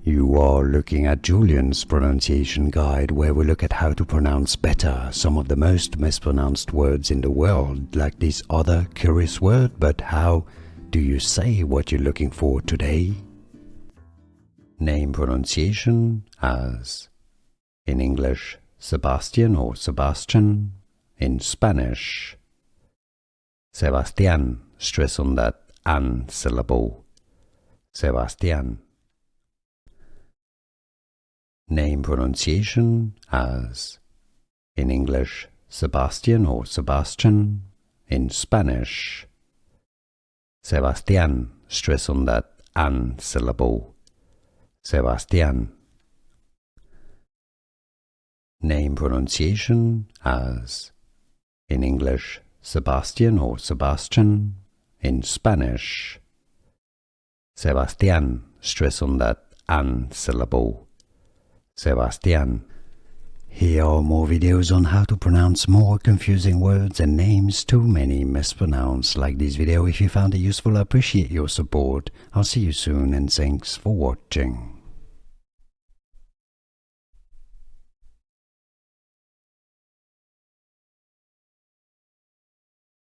You are looking at Julian's pronunciation guide, where we look at how to pronounce better some of the most mispronounced words in the world, like this other curious word. But how do you say what you're looking for today? Name pronunciation as, in English, Sebastian or Sebastian, in Spanish, Sebastian, stress on that an syllable, Sebastian. Name pronunciation as, in English, Sebastian or Sebastian, in Spanish, Sebastian, stress on that an syllable, Sebastian. Name pronunciation as, in English, Sebastian or Sebastian, in Spanish, Sebastian, stress on that an syllable, Sebastian. Here are more videos on how to pronounce more confusing words and names too many mispronounced. Like this video if you found it useful. I appreciate your support. I'll see you soon and thanks for watching.